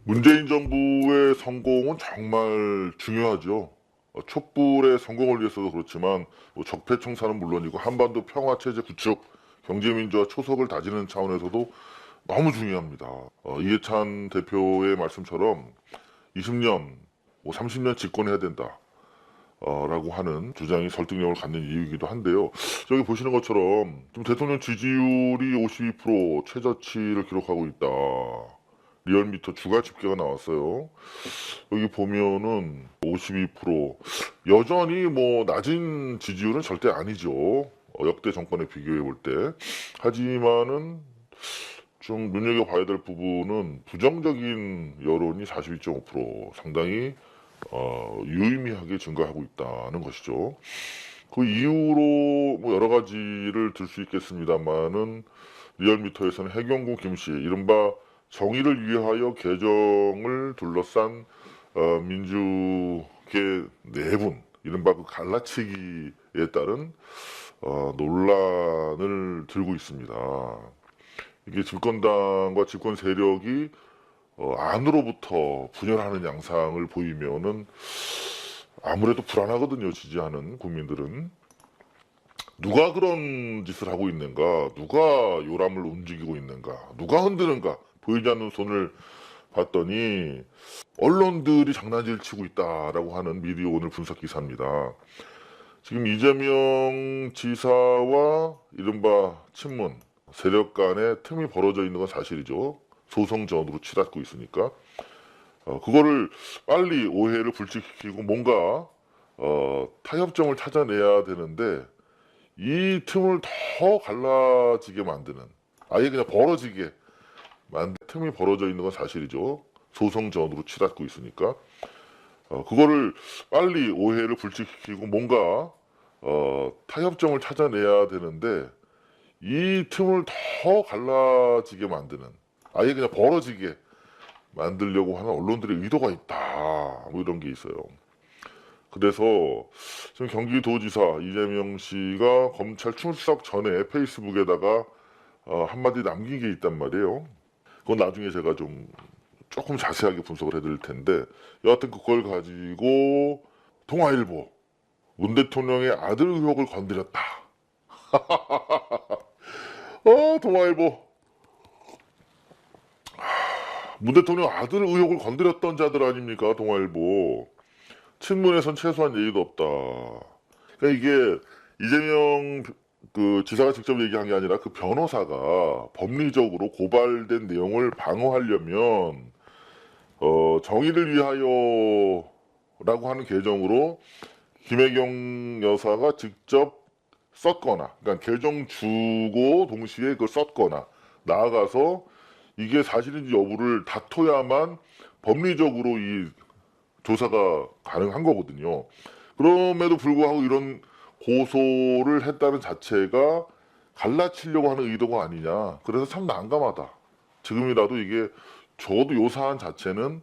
문재인 정부의 성공은 정말 중요하죠. 촛불의 성공을 위해서도 그렇지만 뭐 적폐청산은 물론이고 한반도 평화체제 구축, 경제민주화 초석을 다지는 차원에서도 너무 중요합니다. 이해찬 대표의 말씀처럼 20년, 뭐 30년 집권해야 된다. 라고 하는 주장이 설득력을 갖는 이유이기도 한데요. 저기 보시는 것처럼 지금 대통령 지지율이 52% 최저치를 기록하고 있다. 리얼미터 주가 집계가 나왔어요. 여기 보면은 52% 여전히 뭐 낮은 지지율은 절대 아니죠. 역대 정권에 비교해 볼 때. 하지만은 좀 눈여겨봐야 될 부분은 부정적인 여론이 42.5% 상당히 유의미하게 증가하고 있다는 것이죠. 그 이유로 뭐 여러 가지를 들 수 있겠습니다만은 리얼미터에서는 해경구 김씨 이른바 정의를 위하여 개정을 둘러싼 민주계 내분 이른바 그 갈라치기에 따른 논란을 들고 있습니다. 이게 집권당과 집권 세력이 안으로부터 분열하는 양상을 보이면은 아무래도 불안하거든요. 지지하는 국민들은. 누가 그런 짓을 하고 있는가? 누가 요람을 움직이고 있는가? 누가 흔드는가? 보이지 않는 손을 봤더니 언론들이 장난질 치고 있다라고 하는 미디어 오늘 분석 기사입니다. 지금 이재명 지사와 이른바 친문 세력 간의 틈이 벌어져 있는 건 사실이죠. 소송전으로 치닫고 있으니까. 그거를 빨리 오해를 불식시키고 뭔가 타협점을 찾아내야 되는데 이 틈을 더 갈라지게 만드는 아예 그냥 벌어지게 만든 틈이 벌어져 있는 건 사실이죠. 소송전으로 치닫고 있으니까. 그거를 빨리 오해를 불식시키고 뭔가 타협점을 찾아내야 되는데 이 틈을 더 갈라지게 만드는 아예 그냥 벌어지게 만들려고 하는 언론들의 의도가 있다. 뭐 이런 게 있어요. 그래서 지금 경기도지사 이재명 씨가 검찰 출석 전에 페이스북에다가 한마디 남긴 게 있단 말이에요. 그건 나중에 제가 좀 조금 자세하게 분석을 해드릴 텐데 여하튼 그걸 가지고 동아일보 문 대통령의 아들 의혹을 건드렸다. 동아일보 문 대통령 아들 의혹을 건드렸던 자들 아닙니까? 동아일보 친문에선 최소한 예의도 없다. 그러니까 이게 이재명 그 지사가 직접 얘기한 게 아니라 그 변호사가 법리적으로 고발된 내용을 방어하려면 정의를 위하여라고 하는 계정으로 김혜경 여사가 직접 썼거나, 그러니까 계정 주고 동시에 그걸 썼거나 나아가서 이게 사실인지 여부를 다퉈야만 법리적으로 이 조사가 가능한 거거든요. 그럼에도 불구하고 이런 고소를 했다는 자체가 갈라치려고 하는 의도가 아니냐. 그래서 참 난감하다. 지금이라도 이게 적어도 요 사안 자체는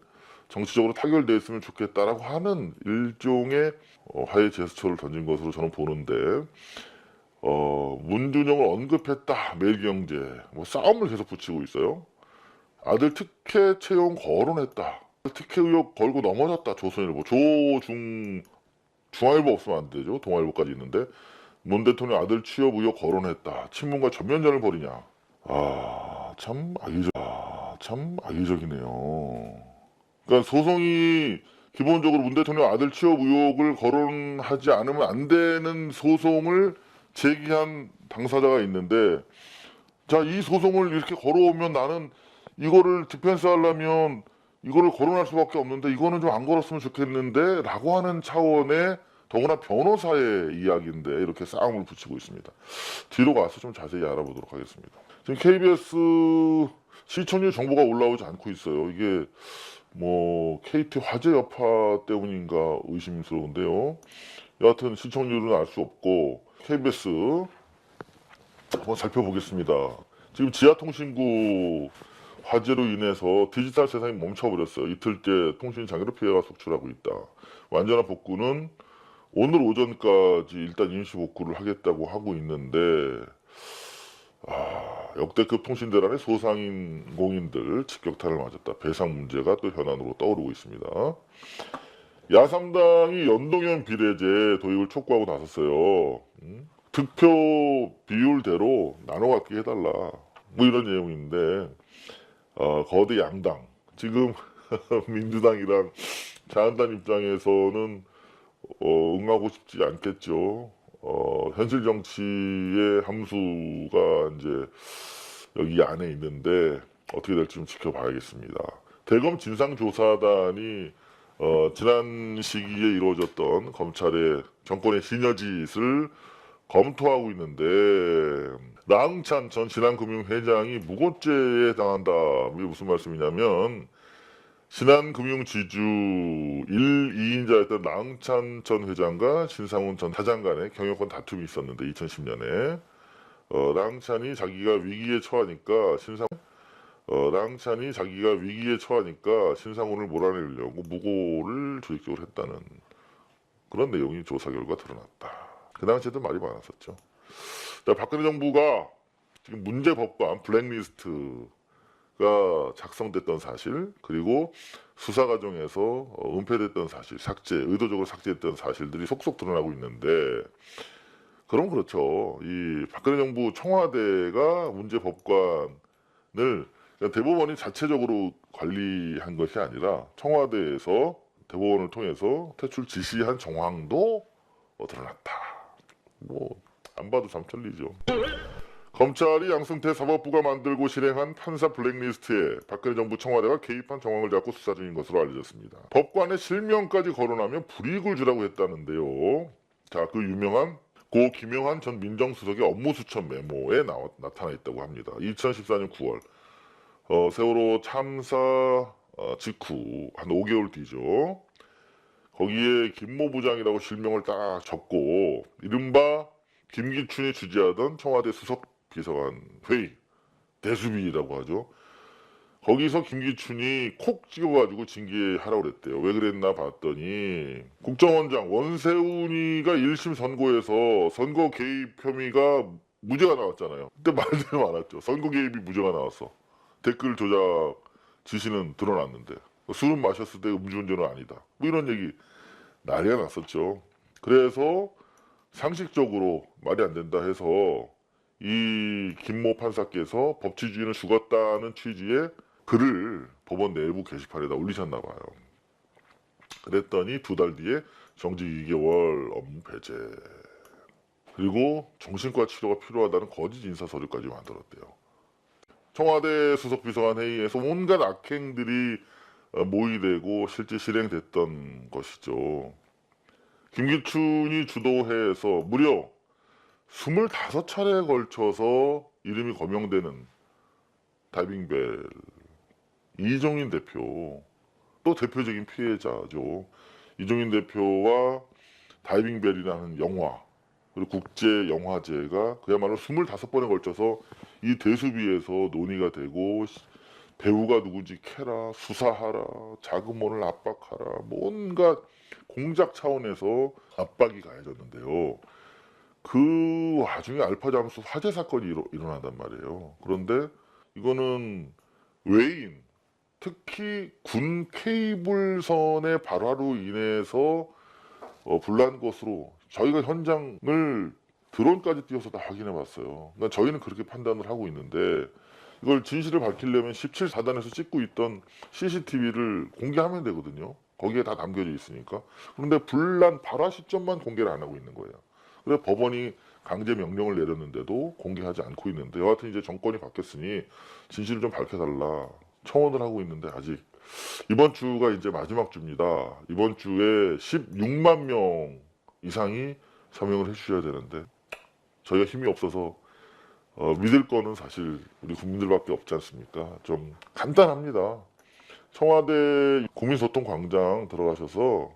정치적으로 타결됐으면 좋겠다라고 하는 일종의 화해 제스처를 던진 것으로 저는 보는데 문준영을 언급했다. 매일경제 뭐 싸움을 계속 붙이고 있어요. 아들 특혜 채용 거론했다. 특혜 의혹 걸고 넘어졌다. 조선일보 중앙일보 없으면 안 되죠. 동아일보까지 있는데 문 대통령 아들 취업 의혹 거론했다. 친문과 전면전을 벌이냐. 참 악의적이네요. 그러니까 소송이 기본적으로 문 대통령 아들 취업 의혹을 거론하지 않으면 안 되는 소송을 제기한 당사자가 있는데 자, 이 소송을 이렇게 걸어오면 나는 이거를 디펜스 하려면 이거를 거론할 수밖에 없는데 이거는 좀 안 걸었으면 좋겠는데 라고 하는 차원의 더구나 변호사의 이야기인데 이렇게 싸움을 붙이고 있습니다. 뒤로 가서 좀 자세히 알아보도록 하겠습니다. 지금 KBS 시청률 정보가 올라오지 않고 있어요. 이게 뭐 KT 화재 여파 때문인가 의심스러운데요. 여하튼 시청률은 알 수 없고 KBS 한번 살펴보겠습니다. 지금 지하통신구 화재로 인해서 디지털 세상이 멈춰버렸어요. 이틀째 통신 장애로 피해가 속출하고 있다. 완전한 복구는 오늘 오전까지 일단 임시 복구를 하겠다고 하고 있는데 역대급 통신대란의 소상인 공인들 직격탄을 맞았다. 배상 문제가 또 현안으로 떠오르고 있습니다. 야삼당이 연동형 비례제 도입을 촉구하고 나섰어요. 득표 비율대로 나눠 갖게 해달라. 뭐 이런 내용인데 거대 양당 지금 민주당이랑 자한당 입장에서는 응하고 싶지 않겠죠. 현실 정치의 함수가 이제 여기 안에 있는데 어떻게 될지 좀 지켜봐야겠습니다. 대검 진상조사단이 지난 시기에 이루어졌던 검찰의 정권의 시너짓을 검토하고 있는데 나흥찬 전 신한금융회장이 무고죄에 당한다. 이게 무슨 말씀이냐면 신한금융지주 1, 2인자였던 나흥찬 전 회장과 신상훈 전 사장 간의 경영권 다툼이 있었는데 2010년에 나흥찬이 자기가 위기에 처하니까 신상훈을 몰아내려고 무고를 조직적으로 했다는 그런 내용이 조사 결과 드러났다. 그 당시에도 말이 많았었죠. 자, 박근혜 정부가 지금 문제 법관 블랙리스트가 작성됐던 사실, 그리고 수사 과정에서 은폐됐던 사실, 의도적으로 삭제했던 사실들이 속속 드러나고 있는데, 그럼 그렇죠. 이 박근혜 정부 청와대가 문제 법관을 대법원이 자체적으로 관리한 것이 아니라 청와대에서 대법원을 통해서 퇴출 지시한 정황도 드러났다. 뭐 안 봐도 참 틀리죠. 검찰이 양승태 사법부가 만들고 실행한 판사 블랙리스트에 박근혜 정부 청와대가 개입한 정황을 잡고 수사 중인 것으로 알려졌습니다. 법관의 실명까지 거론하면 불이익을 주라고 했다는데요. 자, 그 유명한 고 김영한 전 민정수석의 업무수첩 메모에 나타나 있다고 합니다. 2014년 9월 세월호 참사 직후 한 5개월 뒤죠. 거기에 김모 부장이라고 실명을 딱 적고 이른바 김기춘이 주재하던 청와대 수석비서관 회의, 대수비라고 하죠. 거기서 김기춘이 콕 찍어가지고 징계하라고 그랬대요. 왜 그랬나 봤더니 국정원장 원세훈이가 1심 선고에서 선거 개입 혐의가 무죄가 나왔잖아요. 그때 말들이 많았죠. 선거 개입이 무죄가 나왔어. 댓글 조작 지시는 드러났는데 술은 마셨을 때 음주운전은 아니다. 뭐 이런 얘기 난리가 났었죠. 그래서 상식적으로 말이 안 된다 해서 이 김모 판사께서 법치주의는 죽었다는 취지의 글을 법원 내부 게시판에다 올리셨나 봐요. 그랬더니 2달 뒤에 정직 2개월 업무 배제, 그리고 정신과 치료가 필요하다는 거짓 인사 서류까지 만들었대요. 청와대 수석비서관 회의에서 온갖 악행들이 모의되고 실제 실행됐던 것이죠. 김기춘이 주도해서 무려 25차례에 걸쳐서 이름이 거명되는 다이빙벨 이종인 대표, 또 대표적인 피해자죠. 이종인 대표와 다이빙벨이라는 영화, 그리고 국제영화제가 그야말로 25번에 걸쳐서 이 대수비에서 논의가 되고 배우가 누군지 캐라, 수사하라, 자금원을 압박하라, 뭔가 공작 차원에서 압박이 가해졌는데요. 그 와중에 알파잠수 화재 사건이 일어난단 말이에요. 그런데 이거는 외인, 특히 군 케이블선의 발화로 인해서 불난 것으로 저희가 현장을 드론까지 띄워서 다 확인해 봤어요. 그러니까 저희는 그렇게 판단을 하고 있는데 이걸 진실을 밝히려면 17사단에서 찍고 있던 CCTV를 공개하면 되거든요. 거기에 다 남겨져 있으니까. 그런데 불난 발화 시점만 공개를 안 하고 있는 거예요. 그래서 법원이 강제 명령을 내렸는데도 공개하지 않고 있는데, 여하튼 이제 정권이 바뀌었으니 진실을 좀 밝혀달라 청원을 하고 있는데 아직 이번 주가 이제 마지막 주입니다. 이번 주에 16만 명 이상이 서명을 해주셔야 되는데 저희가 힘이 없어서 믿을 거는 사실 우리 국민들밖에 없지 않습니까? 좀 간단합니다. 청와대 국민소통광장 들어가셔서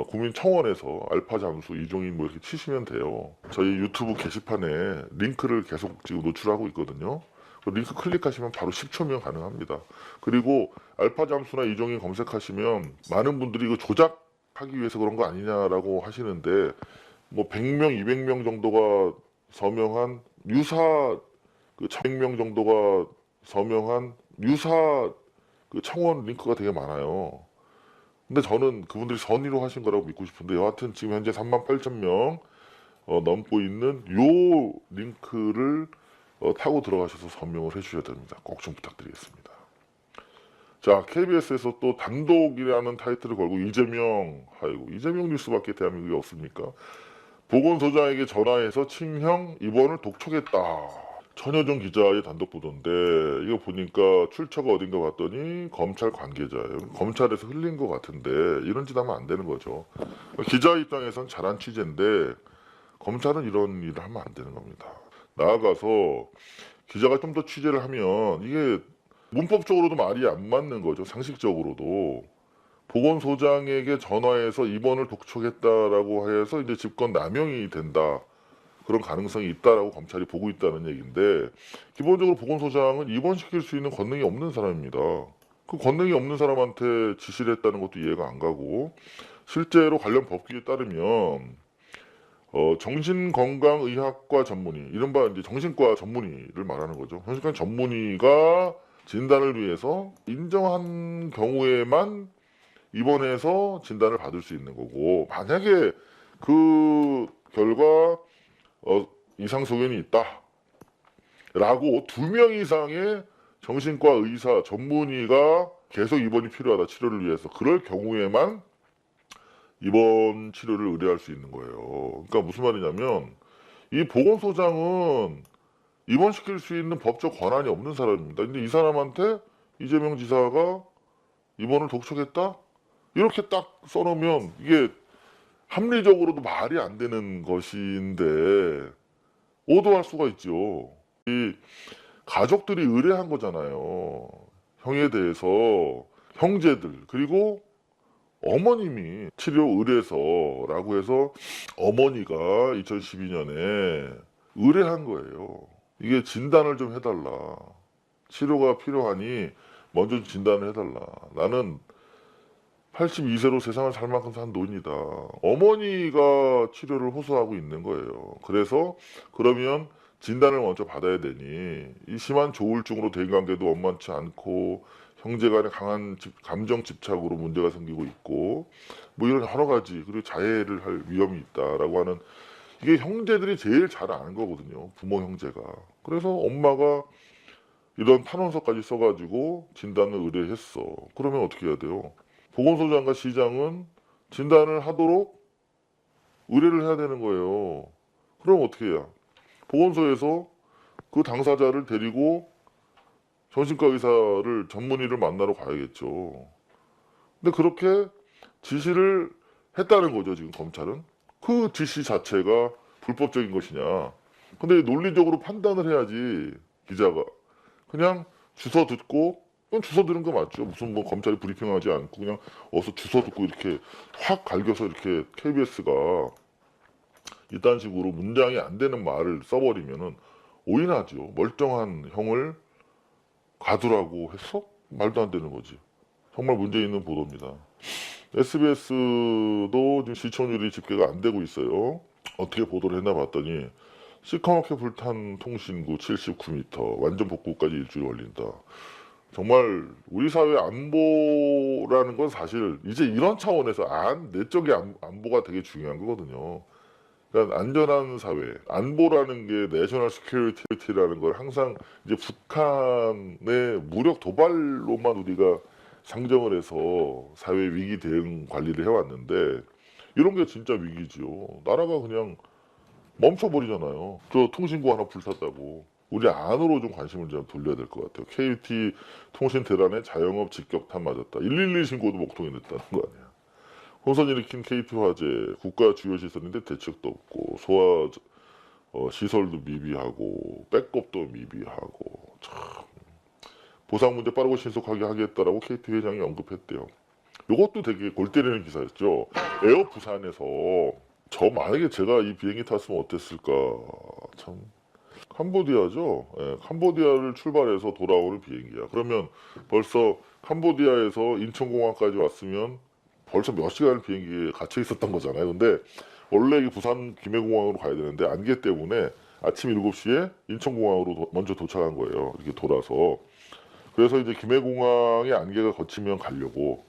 국민청원에서 알파 잠수 이종인 뭐 이렇게 치시면 돼요. 저희 유튜브 게시판에 링크를 계속 지금 노출하고 있거든요. 그 링크 클릭하시면 바로 10초면 가능합니다. 그리고 알파 잠수나 이종인 검색하시면 많은 분들이 이거 조작하기 위해서 그런 거 아니냐라고 하시는데 뭐 100명, 200명 정도가 서명한 유사 그 1,100명 정도가 서명한 유사 그 청원 링크가 되게 많아요. 근데 저는 그분들이 선의로 하신 거라고 믿고 싶은데 여하튼 지금 현재 38,000명 넘고 있는 요 링크를 타고 들어가셔서 서명을 해주셔야 됩니다. 꼭 좀 부탁드리겠습니다. 자, KBS에서 또 단독이라는 타이틀을 걸고 이재명 뉴스밖에 대한민국에 없습니까? 보건소장에게 전화해서 친형 입원을 독촉했다. 천여정 기자의 단독 보도인데 이거 보니까 출처가 어딘가 봤더니 검찰 관계자예요. 검찰에서 흘린 것 같은데 이런 짓 하면 안 되는 거죠. 기자 입장에선 잘한 취재인데 검찰은 이런 일을 하면 안 되는 겁니다. 나아가서 기자가 좀 더 취재를 하면 이게 문법적으로도 말이 안 맞는 거죠. 상식적으로도. 보건소장에게 전화해서 입원을 독촉했다라고 해서 이제 직권 남용이 된다. 그런 가능성이 있다라고 검찰이 보고 있다는 얘기인데 기본적으로 보건소장은 입원시킬 수 있는 권능이 없는 사람입니다. 그 권능이 없는 사람한테 지시를 했다는 것도 이해가 안 가고 실제로 관련 법규에 따르면 정신건강의학과 전문의, 이른바 이제 정신과 전문의를 말하는 거죠. 정신과 전문의가 진단을 위해서 인정한 경우에만 입원해서 진단을 받을 수 있는 거고 만약에 그 결과 이상 소견이 있다 라고 2명 이상의 정신과 의사 전문의가 계속 입원이 필요하다 치료를 위해서 그럴 경우에만 입원 치료를 의뢰할 수 있는 거예요. 그러니까 무슨 말이냐면 이 보건소장은 입원시킬 수 있는 법적 권한이 없는 사람입니다. 근데 이 사람한테 이재명 지사가 입원을 독촉했다? 이렇게 딱 써놓으면 이게 합리적으로도 말이 안 되는 것인데 오도할 수가 있죠. 이 가족들이 의뢰한 거잖아요. 형에 대해서 형제들 그리고 어머님이 치료 의뢰서라고 해서 어머니가 2012년에 의뢰한 거예요. 이게 진단을 좀 해달라. 치료가 필요하니 먼저 진단을 해달라. 나는 82세로 세상을 살 만큼 산 노인이다. 어머니가 치료를 호소하고 있는 거예요. 그래서 그러면 진단을 먼저 받아야 되니 이 심한 조울증으로 대인관계도 원만치 않고 형제간의 강한 감정 집착으로 문제가 생기고 있고 뭐 이런 여러 가지 그리고 자해를 할 위험이 있다라고 하는 이게 형제들이 제일 잘 아는 거거든요. 부모 형제가. 그래서 엄마가 이런 탄원서까지 써가지고 진단을 의뢰했어. 그러면 어떻게 해야 돼요? 보건소장과 시장은 진단을 하도록 의뢰를 해야 되는 거예요. 그럼 어떻게 해야? 보건소에서 그 당사자를 데리고 정신과 의사를 전문의를 만나러 가야겠죠. 근데 그렇게 지시를 했다는 거죠, 지금 검찰은. 그 지시 자체가 불법적인 것이냐. 근데 논리적으로 판단을 해야지, 기자가. 그냥 주워 듣고, 그건 주워 들은 거 맞죠. 무슨 뭐 검찰이 브리핑하지 않고 그냥 어서 주워 듣고 이렇게 확 갈겨서 이렇게 KBS가 이딴 식으로 문장이 안 되는 말을 써버리면은 오인하죠. 멀쩡한 형을 가두라고 했어? 말도 안 되는 거지. 정말 문제 있는 보도입니다. SBS도 지금 시청률이 집계가 안 되고 있어요. 어떻게 보도를 했나 봤더니 시커멓게 불탄 통신구 79m 완전 복구까지 일주일 걸린다. 정말 우리 사회 안보라는 건 사실 이제 이런 차원에서 내적의 안보가 되게 중요한 거거든요. 그러니까 안전한 사회, 안보라는 게 내셔널 시큐리티라는 걸 항상 이제 북한의 무력 도발로만 우리가 상정을 해서 사회 위기 대응 관리를 해왔는데 이런 게 진짜 위기지요. 나라가 그냥 멈춰버리잖아요. 저 통신구 하나 불탔다고. 우리 안으로 좀 관심을 좀 돌려야 될 것 같아요. KT 통신 대란에 자영업 직격탄 맞았다. 112 신고도 목통이 됐다는 거 아니야. 혼선 일으킨 KT 화재, 국가 주요 시설인데 대책도 없고 소화 시설도 미비하고 백업도 미비하고 참 보상 문제 빠르고 신속하게 하겠다라고 KT 회장이 언급했대요. 이것도 되게 골 때리는 기사였죠. 에어 부산에서 저 만약에 제가 이 비행기 탔으면 어땠을까. 참 캄보디아죠. 예, 캄보디아를 출발해서 돌아오는 비행기야. 그러면 벌써 캄보디아에서 인천공항까지 왔으면 벌써 몇 시간을 비행기에 갇혀 있었던 거잖아요. 근데 원래 이 부산 김해공항으로 가야 되는데 안개 때문에 아침 7시에 인천공항으로 먼저 도착한 거예요. 이렇게 돌아서. 그래서 이제 김해공항에 안개가 걷히면 가려고.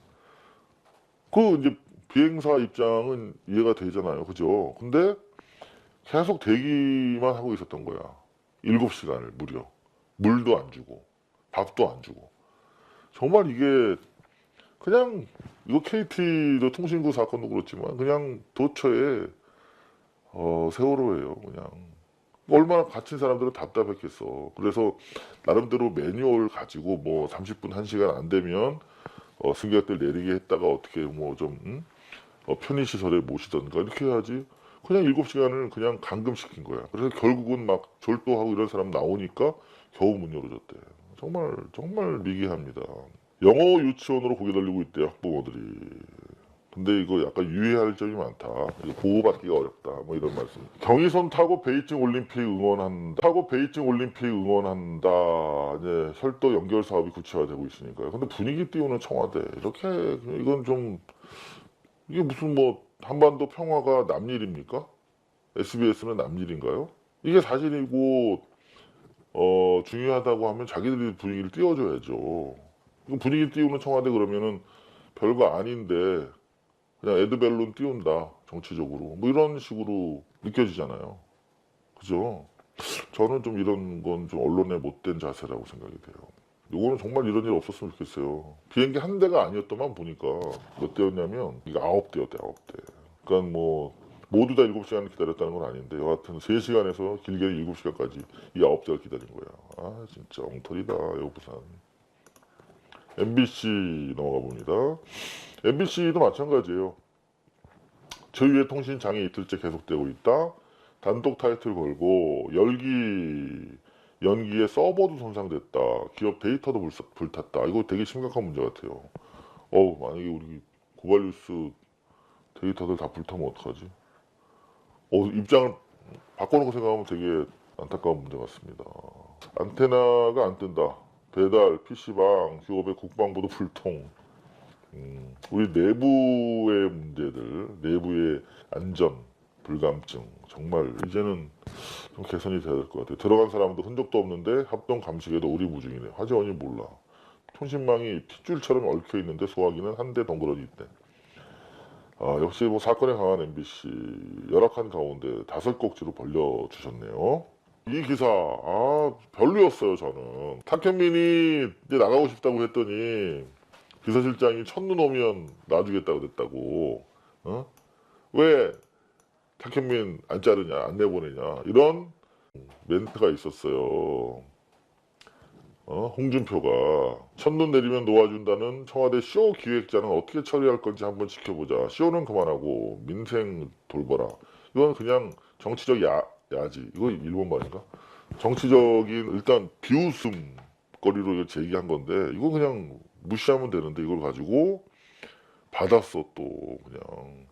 그 이제 비행사 입장은 이해가 되잖아요. 그죠? 근데 계속 대기만 하고 있었던 거야. 7시간을 무려. 물도 안 주고, 밥도 안 주고. 정말 이게 그냥 이거 KT도 통신구 사건도 그렇지만 그냥 도처에 세월호예요. 그냥 얼마나 갇힌 사람들은 답답했겠어. 그래서 나름대로 매뉴얼 가지고 뭐 30분 1시간 안 되면 승객들 내리게 했다가 어떻게 뭐 좀 편의시설에 모시던가 이렇게 해야지. 그냥 7시간을 그냥 감금시킨 거야. 그래서 결국은 막 졸도하고 이런 사람 나오니까 겨우 문 열어줬대. 정말 정말 미개합니다. 영어 유치원으로 고개 돌리고 있대요, 학부모들이. 근데 이거 약간 유의할 점이 많다. 이거 보호받기가 어렵다. 뭐 이런 말씀. 경의선 타고 베이징 올림픽 응원한다. 이제 철도 연결 사업이 구체화되고 있으니까요. 근데 분위기 띄우는 청와대. 이렇게 이건 좀 이게 무슨 뭐 한반도 평화가 남일입니까? SBS는 남일인가요? 이게 사실이고 중요하다고 하면 자기들이 분위기를 띄워줘야죠. 이거 분위기 띄우는 청와대 그러면은 별거 아닌데 그냥 에드벨론 띄운다 정치적으로 뭐 이런 식으로 느껴지잖아요. 그죠? 저는 좀 이런 건 좀 언론의 못된 자세라고 생각이 돼요. 이거는 정말 이런 일 없었으면 좋겠어요. 비행기 한 대가 아니었더만 보니까 몇 대였냐면 이게 9대였대 9대. 그러니까 뭐 모두 다 7시간 기다렸다는 건 아닌데 여하튼 3시간에서 길게 7시간까지 이 9대가 기다린 거야. 아 진짜 엉터리다 여부산. MBC 넘어가 봅니다. MBC도 마찬가지예요. 저희의 통신 장애 이틀째 계속되고 있다. 단독 타이틀 걸고 연기에 서버도 손상됐다. 기업 데이터도 불탔다. 이거 되게 심각한 문제 같아요. 만약에 우리 고발뉴스 데이터들 다 불타면 어떡하지? 입장을 바꿔놓고 생각하면 되게 안타까운 문제 같습니다. 안테나가 안 뜬다. 배달, PC방, 기업의 국방부도 불통. 우리 내부의 문제들, 내부의 안전, 불감증 정말 이제는 좀 개선이 돼야 될 것 같아요. 들어간 사람도 흔적도 없는데 합동 감식에도 오리무중이네. 화재원이 몰라. 통신망이 핏줄처럼 얽혀 있는데 소화기는 한 대 덩그러니 있대. 역시 뭐 사건에 강한 MBC 열악한 가운데 5꼭지로 벌려주셨네요. 이 기사 별로였어요. 저는 탁현민이 이제 나가고 싶다고 했더니 비서실장이 첫눈 오면 놔주겠다고 됐다고. 왜 탁현민 안 자르냐 안 내보내냐 이런 멘트가 있었어요. 홍준표가 첫눈 내리면 놓아준다는 청와대 쇼 기획자는 어떻게 처리할 건지 한번 지켜보자. 쇼는 그만하고 민생 돌보라. 이건 그냥 정치적 야지. 이거 일본 말인가? 정치적인 일단 비웃음거리로 제기한 건데 이거 그냥 무시하면 되는데 이걸 가지고 받았어 또 그냥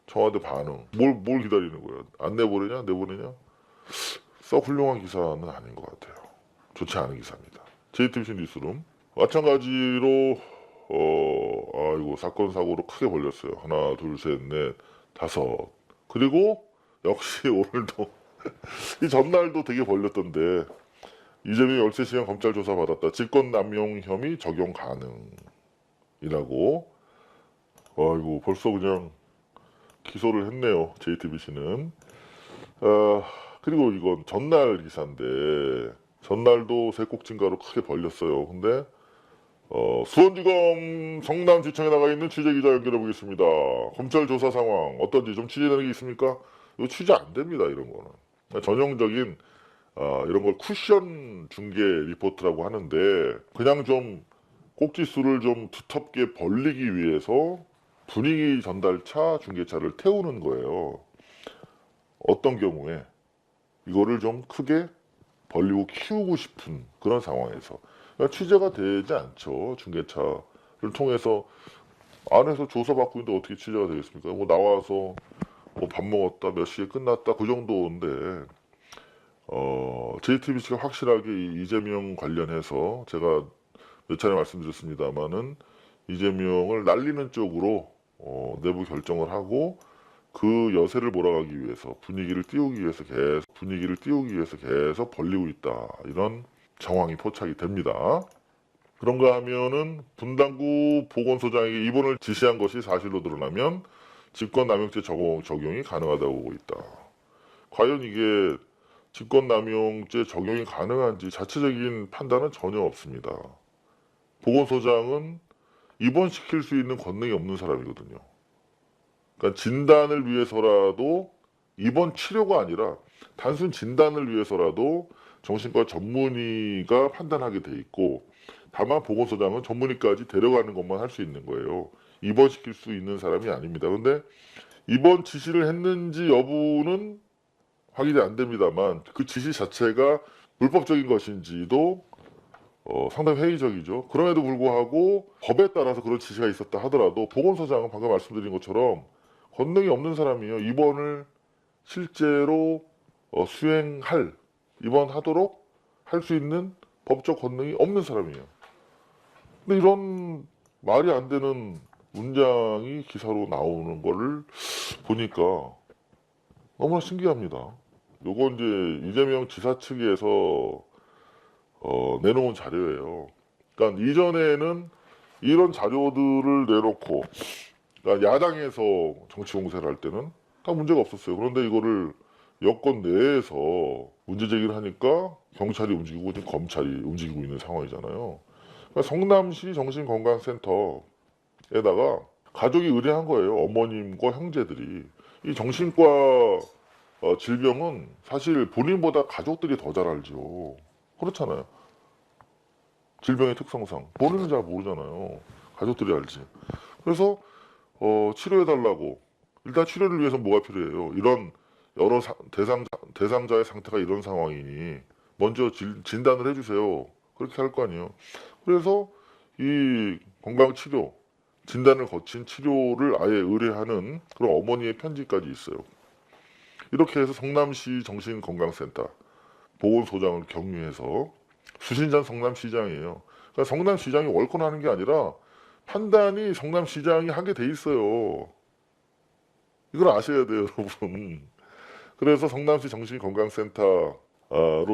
청와대 반응. 뭘 기다리는 거야? 안 내보내냐? 내보내냐? 썩 훌륭한 기사는 아닌 것 같아요. 좋지 않은 기사입니다. JTBC 뉴스룸 마찬가지로 이거 사건 사고로 크게 벌렸어요. 하나, 둘, 셋, 넷, 다섯. 그리고 역시 오늘도 이 전날도 되게 벌렸던데 이재명 13시간 검찰 조사 받았다. 직권남용 혐의 적용 가능이라고. 이거 벌써 그냥 기소를 했네요. JTBC는. 그리고 이건 전날 기사인데 전날도 세 꼭진가로 크게 벌렸어요. 근데 수원지검 성남지청에 나가 있는 취재기자 연결해 보겠습니다. 검찰 조사 상황 어떤지 좀 취재되는 게 있습니까? 이거 취재 안 됩니다. 이런 거는 전형적인 이런 걸 쿠션 중계 리포트라고 하는데 그냥 좀 꼭지수를 좀 두텁게 벌리기 위해서 분위기 전달차 중계차를 태우는 거예요. 어떤 경우에 이거를 좀 크게 벌리고 키우고 싶은 그런 상황에서 그러니까 취재가 되지 않죠. 중계차를 통해서 안에서 조사받고 있는데 어떻게 취재가 되겠습니까? 뭐 나와서 뭐 밥 먹었다 몇 시에 끝났다 그 정도인데 JTBC가 확실하게 이 이재명 관련해서 제가 몇 차례 말씀드렸습니다만은 이재명을 날리는 쪽으로 내부 결정을 하고 그 여세를 몰아가기 위해서 분위기를 띄우기 위해서 계속 벌리고 있다. 이런 정황이 포착이 됩니다. 그런가 하면은 분당구 보건소장에게 입원을 지시한 것이 사실로 드러나면 직권남용죄 적용이 가능하다고 보고 있다. 과연 이게 직권남용죄 적용이 가능한지 자체적인 판단은 전혀 없습니다. 보건소장은 입원시킬 수 있는 권능이 없는 사람이거든요. 그러니까 진단을 위해서라도 입원 치료가 아니라 단순 진단을 위해서라도 정신과 전문의가 판단하게 돼 있고, 다만 보건소장은 전문의까지 데려가는 것만 할 수 있는 거예요. 입원시킬 수 있는 사람이 아닙니다. 근데 입원 지시를 했는지 여부는 확인이 안 됩니다만 그 지시 자체가 불법적인 것인지도 상당히 회의적이죠. 그럼에도 불구하고 법에 따라서 그런 지시가 있었다 하더라도 보건소장은 방금 말씀드린 것처럼 권능이 없는 사람이에요. 입원을 실제로 입원하도록 할 수 있는 법적 권능이 없는 사람이에요. 근데 이런 말이 안 되는 문장이 기사로 나오는 거를 보니까 너무나 신기합니다. 요거 이제 이재명 지사 측에서 내놓은 자료예요. 그러니까 이전에는 이런 자료들을 내놓고, 그러니까 야당에서 정치 공세를 할 때는 다 문제가 없었어요. 그런데 이거를 여권 내에서 문제 제기를 하니까 경찰이 움직이고 지금 검찰이 움직이고 있는 상황이잖아요. 그러니까 성남시 정신건강센터에다가 가족이 의뢰한 거예요. 어머님과 형제들이. 이 정신과 질병은 사실 본인보다 가족들이 더 잘 알죠. 그렇잖아요. 질병의 특성상 본인은 잘 모르잖아요. 가족들이 알지. 그래서 치료해달라고. 일단 치료를 위해서 뭐가 필요해요? 이런 여러 대상자의 상태가 이런 상황이니 먼저 진단을 해주세요. 그렇게 할 거 아니에요. 그래서 이 건강치료, 진단을 거친 치료를 아예 의뢰하는 그런 어머니의 편지까지 있어요. 이렇게 해서 성남시 정신건강센터 보건소장을 경유해서, 수신자는 성남시장이에요. 그러니까 성남시장이 월권하는 게 아니라 판단이 성남시장이 하게 돼 있어요. 이걸 아셔야 돼요, 여러분. 그래서 성남시 정신건강센터로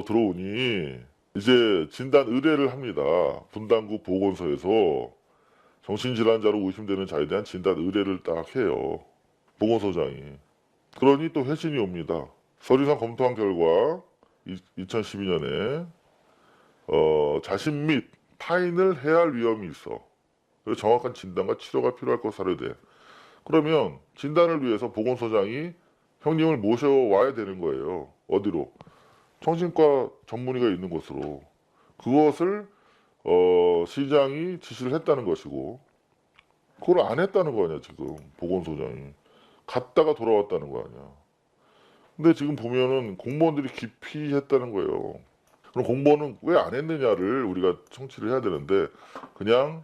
들어오니 이제 진단 의뢰를 합니다. 분당구 보건소에서 정신질환자로 의심되는 자에 대한 진단 의뢰를 딱 해요. 보건소장이. 그러니 또 회신이 옵니다. 서류상 검토한 결과 2012년에 자신 및 타인을 해할 위험이 있어. 그래서 정확한 진단과 치료가 필요할 것 사료돼. 그러면 진단을 위해서 보건소장이 형님을 모셔와야 되는 거예요. 어디로? 정신과 전문의가 있는 곳으로. 그것을 시장이 지시를 했다는 것이고, 그걸 안 했다는 거 아니야 지금 보건소장이. 갔다가 돌아왔다는 거 아니야. 근데 지금 보면은 공무원들이 기피했다는 거예요. 그럼 공무원은 왜 안 했느냐를 우리가 청취를 해야 되는데, 그냥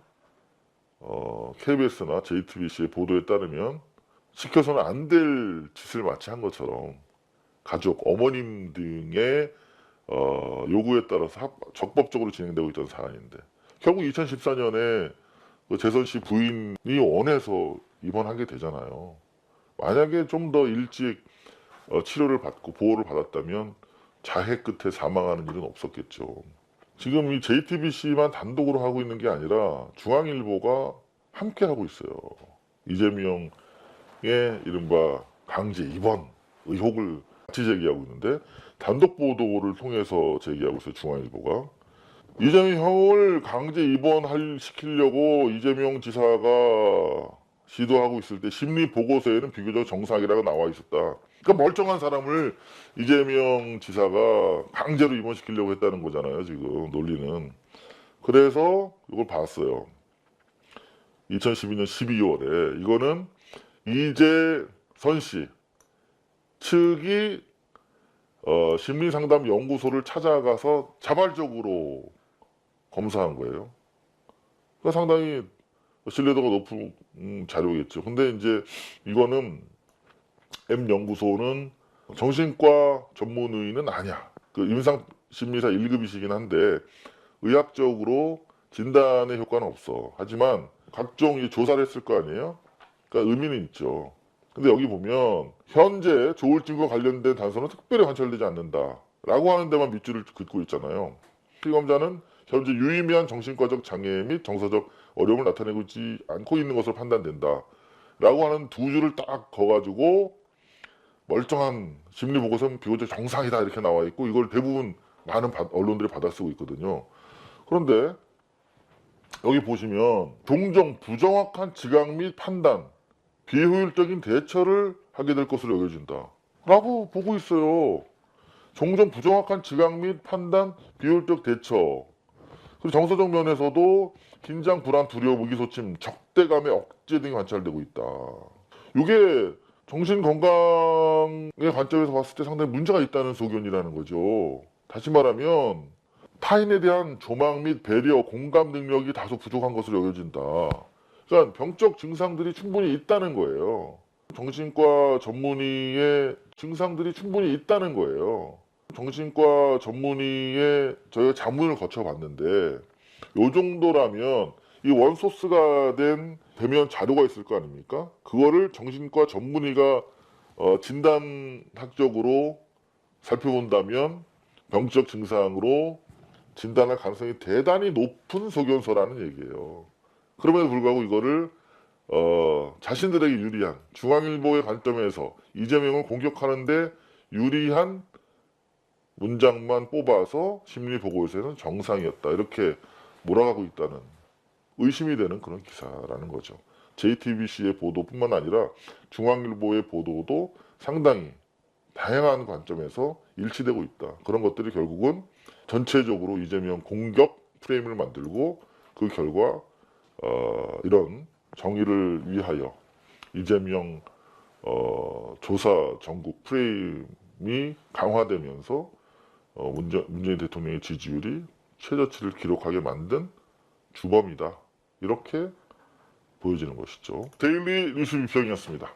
KBS나 JTBC의 보도에 따르면 시켜서는 안 될 짓을 마치 한 것처럼 가족, 어머님 등의 요구에 따라서 적법적으로 진행되고 있던 사안인데, 결국 2014년에 재선 씨 부인이 원해서 입원하게 되잖아요. 만약에 좀 더 일찍 치료를 받고 보호를 받았다면 자해 끝에 사망하는 일은 없었겠죠. 지금 이 JTBC만 단독으로 하고 있는 게 아니라 중앙일보가 함께 하고 있어요. 이재명의 이른바 강제 입원 의혹을 같이 제기하고 있는데, 단독 보도를 통해서 제기하고 있어요. 중앙일보가. 이재명을 강제 시키려고 이재명 지사가 시도하고 있을 때 심리 보고서에는 비교적 정상이라고 나와 있었다. 그러니까 멀쩡한 사람을 이재명 지사가 강제로 입원시키려고 했다는 거잖아요, 지금 논리는. 그래서 이걸 봤어요. 2012년 12월에 이거는 이재선 씨 측이 심리상담연구소를 찾아가서 자발적으로 검사한 거예요. 그러니까 상당히 신뢰도가 높은 자료겠죠. 근데 이제 이거는 M연구소는 정신과 전문의는 아니야. 그 임상심리사 1급이시긴 한데 의학적으로 진단의 효과는 없어. 하지만 각종 조사를 했을 거 아니에요. 그러니까 의미는 있죠. 근데 여기 보면 현재 조울증과 관련된 단서는 특별히 관찰되지 않는다 라고 하는 데만 밑줄을 긋고 있잖아요. 피검자는 현재 유의미한 정신과적 장애 및 정서적 어려움을 나타내고 있지 않고 있는 것으로 판단된다 라고 하는 두 줄을 딱 거가지고 멀쩡한 심리보고서는 비교적 정상이다 이렇게 나와 있고, 이걸 대부분 많은 언론들이 받아쓰고 있거든요. 그런데 여기 보시면 종종 부정확한 지각 및 판단, 비효율적인 대처를 하게 될 것으로 여겨진다 라고 보고 있어요. 종종 부정확한 지각 및 판단, 비효율적 대처, 그리고 정서적 면에서도 긴장, 불안, 두려움, 의기소침, 적대감의 억제 등이 관찰되고 있다. 이게 정신건강의 관점에서 봤을 때 상당히 문제가 있다는 소견이라는 거죠. 다시 말하면 타인에 대한 조망 및 배려, 공감 능력이 다소 부족한 것으로 여겨진다. 그러니까 병적 증상들이 충분히 있다는 거예요. 정신과 전문의의 증상들이 충분히 있다는 거예요. 정신과 전문의의 저희가 자문을 거쳐봤는데 이 정도라면 이 원소스가 된 대면 자료가 있을 거 아닙니까? 그거를 정신과 전문의가 진단학적으로 살펴본다면 병적 증상으로 진단할 가능성이 대단히 높은 소견서라는 얘기예요. 그럼에도 불구하고 이거를 자신들에게 유리한, 중앙일보의 관점에서 이재명을 공격하는데 유리한 문장만 뽑아서 심리보고에서는 정상이었다 이렇게 몰아가고 있다는, 의심이 되는 그런 기사라는 거죠. JTBC의 보도뿐만 아니라 중앙일보의 보도도 상당히 다양한 관점에서 일치되고 있다. 그런 것들이 결국은 전체적으로 이재명 공격 프레임을 만들고, 그 결과 이런 정의를 위하여 이재명 조사 전국 프레임이 강화되면서 문재인 대통령의 지지율이 최저치를 기록하게 만든 주범이다 이렇게 보여지는 것이죠. 데일리 뉴스 비평이었습니다.